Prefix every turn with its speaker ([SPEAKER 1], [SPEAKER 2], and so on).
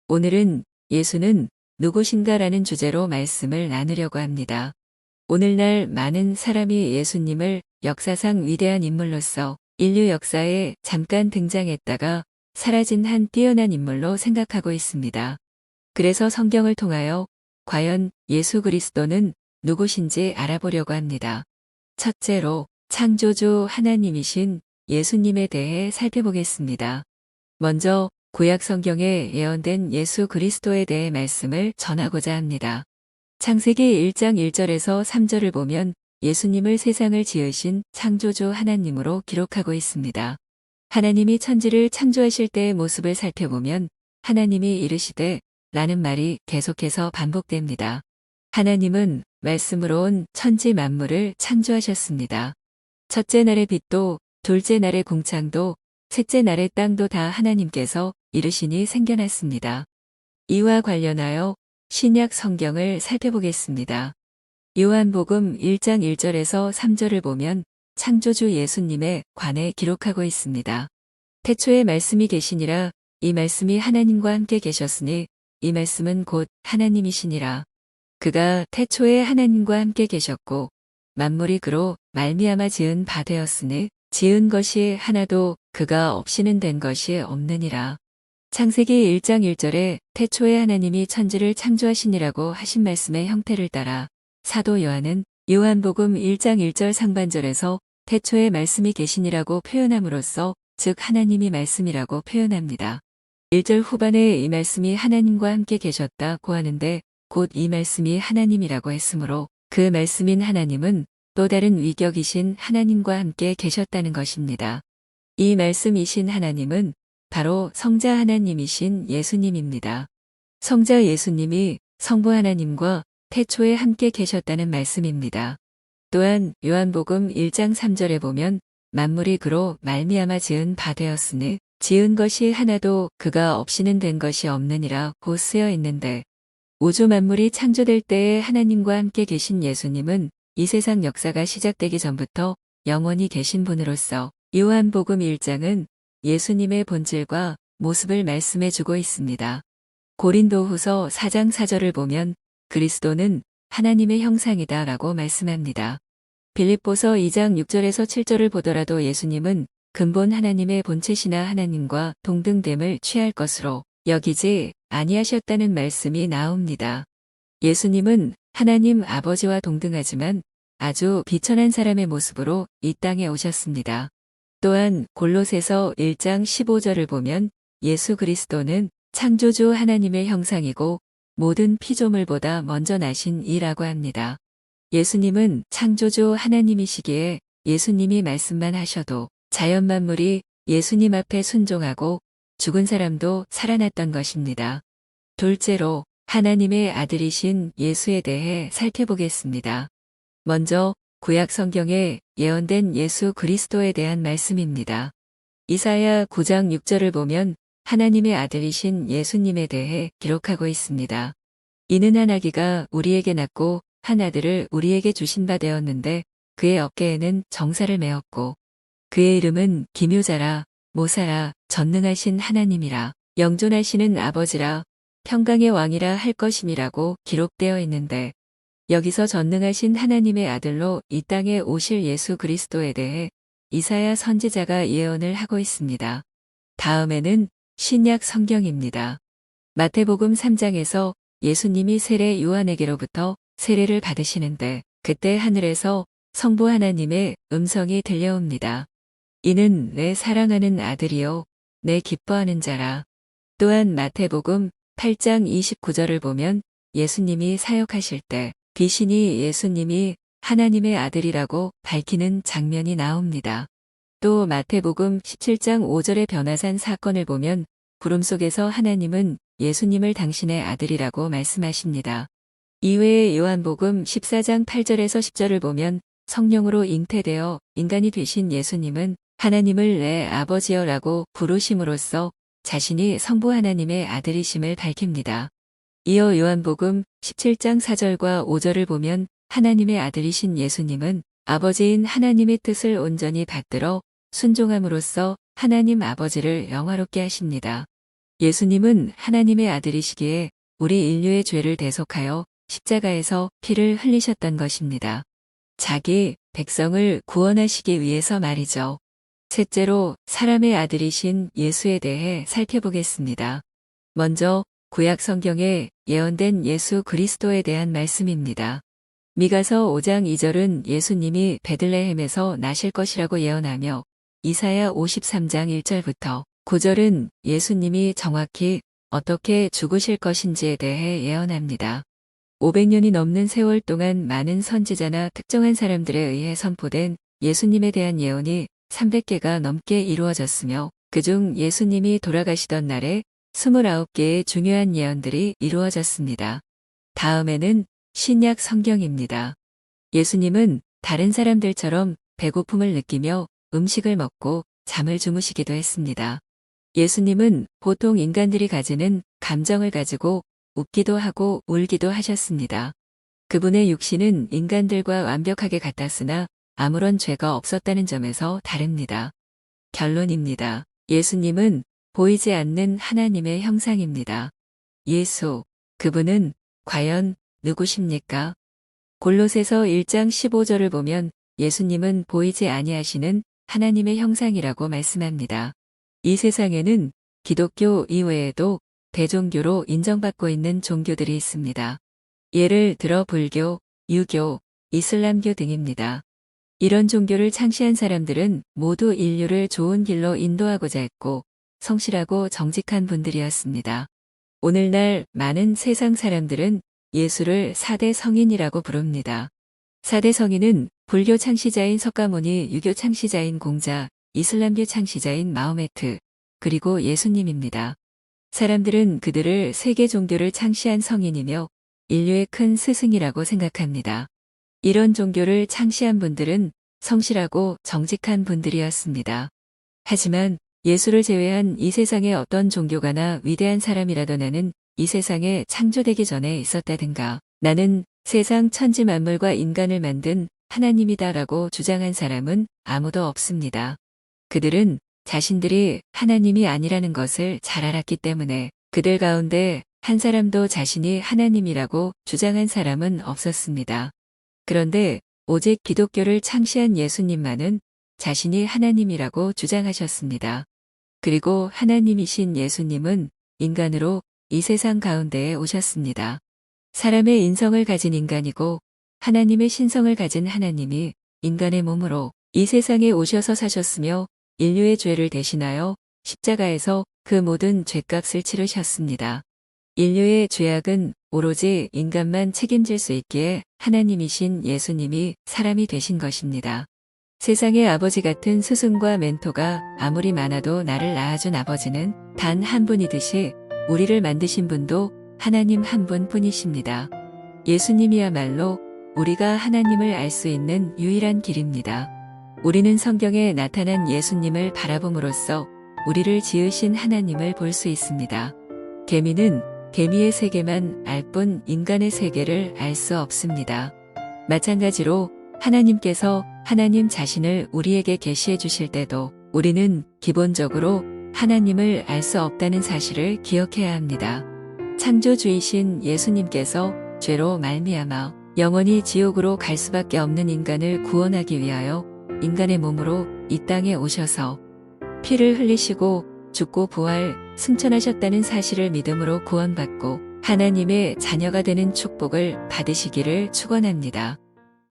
[SPEAKER 1] 오늘은 예수는 누구신가라는 주제로 말씀을 나누려고 합니다. 오늘날 많은 사람이 예수님을 역사상 위대한 인물로서 인류 역사에 잠깐 등장했다가 사라진 한 뛰어난 인물로 생각하고 있습니다. 그래서 성경을 통하여 과연 예수 그리스도는 누구신지 알아보려고 합니다. 첫째로 창조주 하나님이신 예수님에 대해 살펴보겠습니다. 먼저 구약 성경에 예언된 예수 그리스도에 대해 말씀을 전하고자 합니다. 창세기 1장 1절에서 3절을 보면 예수님을 세상을 지으신 창조주 하나님으로 기록하고 있습니다. 하나님이 천지를 창조하실 때의 모습을 살펴보면 하나님이 이르시되 라는 말이 계속해서 반복됩니다. 하나님은 말씀으로 온 천지 만물을 창조하셨습니다. 첫째 날의 빛도 둘째 날의 궁창도 셋째 날의 땅도 다 하나님께서 이르시니 생겨났습니다. 이와 관련하여 신약 성경을 살펴보겠습니다. 요한복음 1장 1절에서 3절을 보면 창조주 예수님에 관해 기록하고 있습니다. 태초에 말씀이 계시니라. 이 말씀이 하나님과 함께 계셨으니 이 말씀은 곧 하나님이시니라. 그가 태초에 하나님과 함께 계셨고 만물이 그로 말미암아 지은 바 되었으니 지은 것이 하나도 그가 없이는 된 것이 없느니라. 창세기 1장 1절에 태초에 하나님이 천지를 창조하시니라고 하신 말씀의 형태를 따라 사도 요한은 요한복음 1장 1절 상반절에서 태초에 말씀이 계시니라고 표현함으로써 즉 하나님이 말씀이라고 표현합니다. 1절 후반에 이 말씀이 하나님과 함께 계셨다고 하는데 곧 이 말씀이 하나님이라고 했으므로 그 말씀인 하나님은 또 다른 위격이신 하나님과 함께 계셨다는 것입니다. 이 말씀이신 하나님은 바로 성자 하나님이신 예수님입니다. 성자 예수님이 성부 하나님과 태초에 함께 계셨다는 말씀입니다. 또한 요한복음 1장 3절에 보면 만물이 그로 말미암아 지은 바 되었으니 지은 것이 하나도 그가 없이는 된 것이 없느니라고 쓰여 있는데 우주 만물이 창조될 때에 하나님과 함께 계신 예수님은 이 세상 역사가 시작되기 전부터 영원히 계신 분으로서 요한복음 1장은 예수님의 본질과 모습을 말씀해 주고 있습니다. 고린도후서 4장 4절을 보면 그리스도는 하나님의 형상이다 라고 말씀합니다. 빌립보서 2장 6절에서 7절을 보더라도 예수님은 근본 하나님의 본체시나 하나님과 동등됨을 취할 것으로 여기지 아니하셨다는 말씀이 나옵니다. 예수님은 하나님 아버지와 동등하지만 아주 비천한 사람의 모습으로 이 땅에 오셨습니다. 또한 골로새서 1장 15절을 보면 예수 그리스도는 창조주 하나님의 형상이고 모든 피조물보다 먼저 나신 이라고 합니다. 예수님은 창조주 하나님이시기에 예수님이 말씀만 하셔도 자연 만물이 예수님 앞에 순종하고 죽은 사람도 살아났던 것입니다. 둘째로 하나님의 아들이신 예수에 대해 살펴보겠습니다. 먼저 구약 성경에 예언된 예수 그리스도에 대한 말씀입니다. 이사야 9장 6절을 보면 하나님의 아들이신 예수님에 대해 기록하고 있습니다. 이는 한 아기가 우리에게 낳고 한 아들을 우리에게 주신 바 되었는데 그의 어깨에는 정사를 메었고 그의 이름은 기묘자라 모사라 전능하신 하나님이라 영존하시는 아버지라 평강의 왕이라 할 것임이라고 기록되어 있는데 여기서 전능하신 하나님의 아들로 이 땅에 오실 예수 그리스도에 대해 이사야 선지자가 예언을 하고 있습니다. 다음에는 신약 성경입니다. 마태복음 3장에서 예수님이 세례 요한에게로부터 세례를 받으시는데 그때 하늘에서 성부 하나님의 음성이 들려옵니다. 이는 내 사랑하는 아들이요 내 기뻐하는 자라. 또한 마태복음 8장 29절을 보면 예수님이 사역하실 때 귀신이 예수님이 하나님의 아들이라고 밝히는 장면이 나옵니다. 또 마태복음 17장 5절의 변화산 사건을 보면 구름 속에서 하나님은 예수님을 당신의 아들이라고 말씀하십니다. 이외에 요한복음 14장 8절에서 10절을 보면 성령으로 잉태되어 인간이 되신 예수님은 하나님을 내 아버지여라고 부르심으로써 자신이 성부 하나님의 아들이심을 밝힙니다. 이어 요한복음 17장 4절과 5절을 보면 하나님의 아들이신 예수님은 아버지인 하나님의 뜻을 온전히 받들어 순종함으로써 하나님 아버지를 영화롭게 하십니다. 예수님은 하나님의 아들이시기에 우리 인류의 죄를 대속하여 십자가에서 피를 흘리셨던 것입니다. 자기 백성을 구원하시기 위해서 말이죠. 셋째로 사람의 아들이신 예수에 대해 살펴보겠습니다. 먼저 구약 성경에 예언된 예수 그리스도에 대한 말씀입니다. 미가서 5장 2절은 예수님이 베들레헴에서 나실 것이라고 예언하며 이사야 53장 1절부터 9절은 예수님이 정확히 어떻게 죽으실 것인지에 대해 예언합니다. 500년이 넘는 세월 동안 많은 선지자나 특정한 사람들에 의해 선포된 예수님에 대한 예언이 300개가 넘게 이루어졌으며 그중 예수님이 돌아가시던 날에 29개의 중요한 예언들이 이루어졌습니다. 다음에는 신약 성경입니다. 예수님은 다른 사람들처럼 배고픔을 느끼며 음식을 먹고 잠을 주무시기도 했습니다. 예수님은 보통 인간들이 가지는 감정을 가지고 웃기도 하고 울기도 하셨습니다. 그분의 육신은 인간들과 완벽하게 같았으나 아무런 죄가 없었다는 점에서 다릅니다. 결론입니다. 예수님은 보이지 않는 하나님의 형상입니다. 예수, 그분은 과연 누구십니까? 골로새서 1장 15절을 보면 예수님은 보이지 아니하시는 하나님의 형상이라고 말씀합니다. 이 세상에는 기독교 이외에도 대종교로 인정받고 있는 종교들이 있습니다. 예를 들어 불교, 유교, 이슬람교 등입니다. 이런 종교를 창시한 사람들은 모두 인류를 좋은 길로 인도하고자 했고 성실하고 정직한 분들이었습니다. 오늘날 많은 세상 사람들은 예수를 4대 성인이라고 부릅니다. 4대 성인은 불교 창시자인 석가모니, 유교 창시자인 공자, 이슬람교 창시자인 마호메트, 그리고 예수님입니다. 사람들은 그들을 세계 종교를 창시한 성인이며 인류의 큰 스승이라고 생각합니다. 이런 종교를 창시한 분들은 성실하고 정직한 분들이었습니다. 하지만 예수를 제외한 이 세상의 어떤 종교가나 위대한 사람이라도 나는 이 세상에 창조되기 전에 있었다든가 나는 세상 천지 만물과 인간을 만든 하나님이다라고 주장한 사람은 아무도 없습니다. 그들은 자신들이 하나님이 아니라는 것을 잘 알았기 때문에 그들 가운데 한 사람도 자신이 하나님이라고 주장한 사람은 없었습니다. 그런데 오직 기독교를 창시한 예수님만은 자신이 하나님이라고 주장하셨습니다. 그리고 하나님이신 예수님은 인간으로 이 세상 가운데에 오셨습니다. 사람의 인성을 가진 인간이고 하나님의 신성을 가진 하나님이 인간의 몸으로 이 세상에 오셔서 사셨으며 인류의 죄를 대신하여 십자가에서 그 모든 죄값을 치르셨습니다. 인류의 죄악은 오로지 인간만 책임질 수 있기에 하나님이신 예수님이 사람이 되신 것입니다. 세상의 아버지 같은 스승과 멘토가 아무리 많아도 나를 낳아준 아버지는 단 한 분이듯이 우리를 만드신 분도 하나님 한 분뿐이십니다. 예수님이야말로 우리가 하나님을 알 수 있는 유일한 길입니다. 우리는 성경에 나타난 예수님을 바라봄으로써 우리를 지으신 하나님을 볼 수 있습니다. 개미는 개미의 세계만 알 뿐 인간의 세계를 알 수 없습니다. 마찬가지로 하나님께서 하나님 자신을 우리에게 계시해 주실 때도 우리는 기본적으로 하나님을 알 수 없다는 사실을 기억해야 합니다. 창조주이신 예수님께서 죄로 말미암아 영원히 지옥으로 갈 수밖에 없는 인간을 구원하기 위하여 인간의 몸으로 이 땅에 오셔서 피를 흘리시고 죽고 부활, 승천하셨다는 사실을 믿음으로 구원받고 하나님의 자녀가 되는 축복을 받으시기를 축원합니다.